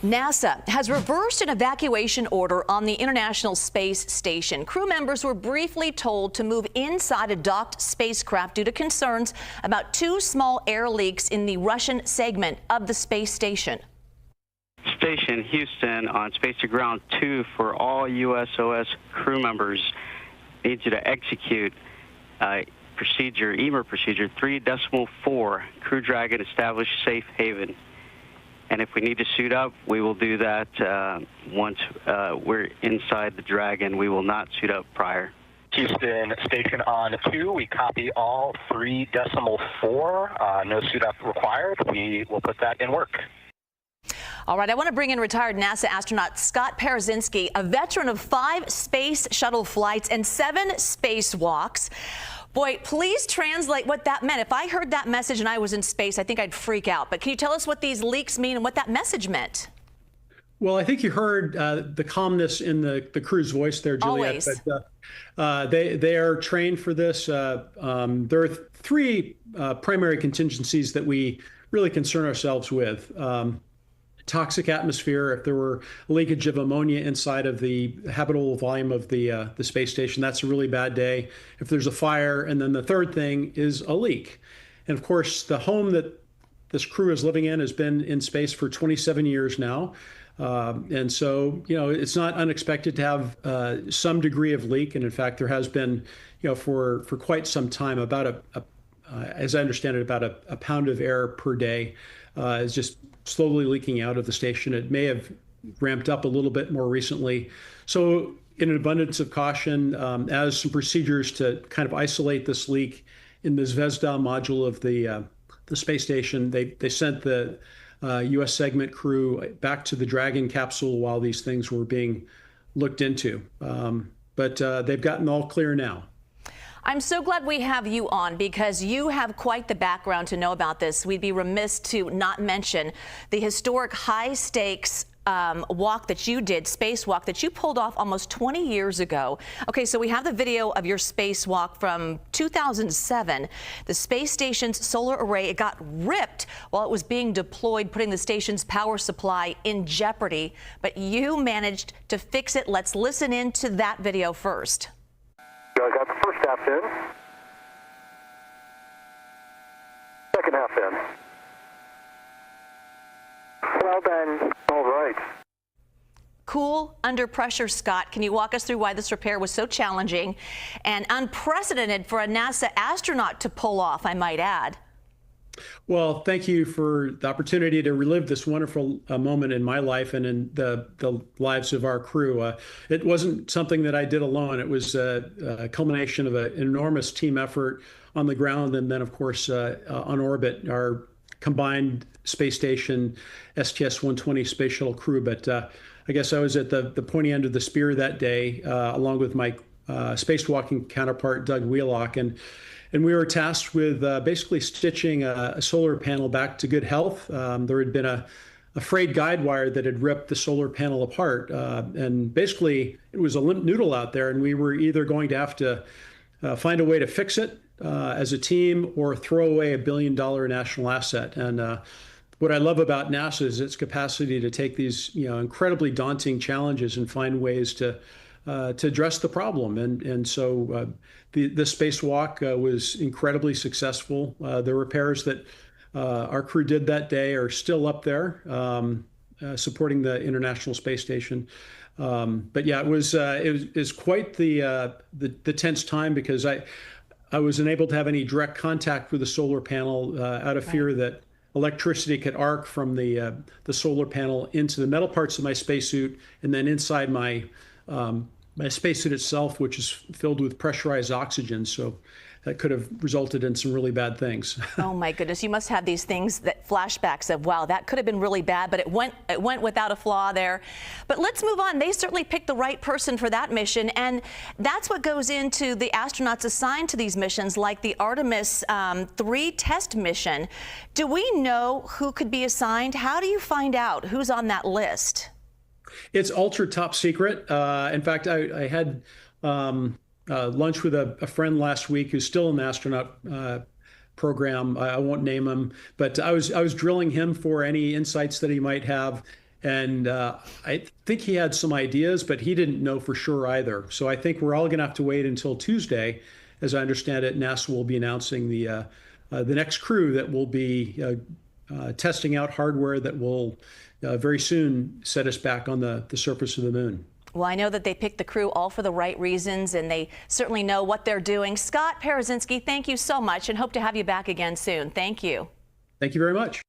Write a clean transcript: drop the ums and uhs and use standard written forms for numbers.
NASA has reversed an evacuation order on the International Space Station. Crew members were briefly told to move inside a docked spacecraft due to concerns about two small air leaks in the Russian segment of the space station. Station Houston on Space to Ground 2 for all USOS crew members needs you to execute procedure, EMER procedure 3.4, Crew Dragon establish safe haven. And if we need to suit up, we will do that once we're inside the Dragon. We will not suit up prior. Houston Station on 2, we copy all 3.4, no suit up required. We will put that in work. All right, I want to bring in retired NASA astronaut Scott Parazynski, a veteran of 5 space shuttle flights and 7 spacewalks. Boy, please translate what that meant. If I heard that message and I was in space, I think I'd freak out. But can you tell us what these leaks mean and what that message meant? Well, I think you heard the calmness in the crew's voice there, Juliet. Always. But they are trained for this. There are 3 primary contingencies that we really concern ourselves with. Toxic atmosphere. If there were leakage of ammonia inside of the habitable volume of the space station, that's a really bad day. If there's a fire, and then the third thing is a leak. And of course, the home that this crew is living in has been in space for 27 years now. And so, it's not unexpected to have some degree of leak. And in fact, there has been, for quite some time, about as I understand it, about a pound of air per day is just slowly leaking out of the station. It may have ramped up a little bit more recently. So in an abundance of caution, as some procedures to kind of isolate this leak in the Zvezda module of the space station, they sent the U.S. segment crew back to the Dragon capsule while these things were being looked into. But they've gotten all clear now. I'm so glad we have you on because you have quite the background to know about this. We'd be remiss to not mention the historic high-stakes walk that you did, spacewalk that you pulled off almost 20 years ago. Okay, so we have the video of your spacewalk from 2007. The space station's solar array, it got ripped while it was being deployed, putting the station's power supply in jeopardy. But you managed to fix it. Let's listen in to that video first. I got the first half in. Second half in. Well done. All right. Cool under pressure, Scott. Can you walk us through why this repair was so challenging and unprecedented for a NASA astronaut to pull off, I might add? Well, thank you for the opportunity to relive this wonderful moment in my life and in the lives of our crew. It wasn't something that I did alone. It was a culmination of an enormous team effort on the ground and then, of course, on orbit, our combined space station STS-120 space shuttle crew. But I guess I was at the pointy end of the spear that day, along with my spacewalking counterpart, Doug Wheelock. And we were tasked with basically stitching a solar panel back to good health. There had been a frayed guide wire that had ripped the solar panel apart. And basically, it was a limp noodle out there, and we were either going to have to find a way to fix it as a team or throw away $1 billion national asset. And what I love about NASA is its capacity to take these incredibly daunting challenges and find ways to address the problem. And so the spacewalk was incredibly successful. The repairs that our crew did that day are still up there, supporting the International Space Station. But yeah, it was quite the tense time because I wasn't able to have any direct contact with the solar panel out of fear that electricity could arc from the solar panel into the metal parts of my spacesuit and then inside my spacesuit itself, which is filled with pressurized oxygen. So that could have resulted in some really bad things. Oh my goodness, you must have these things, that flashbacks of, wow, that could have been really bad, but it went without a flaw there. But let's move on. They certainly picked the right person for that mission, and that's what goes into the astronauts assigned to these missions, like the Artemis 3 test mission. Do we know who could be assigned? How do you find out who's on that list? It's ultra top secret. In fact, I had lunch with a friend last week who's still in the astronaut program. I won't name him, but I was drilling him for any insights that he might have. And I think he had some ideas, but he didn't know for sure either. So I think we're all going to have to wait until Tuesday. As I understand it, NASA will be announcing the next crew that will be testing out hardware that will very soon set us back on the surface of the moon. Well, I know that they picked the crew all for the right reasons, and they certainly know what they're doing. Scott Parazynski, thank you so much, and hope to have you back again soon. Thank you. Thank you very much.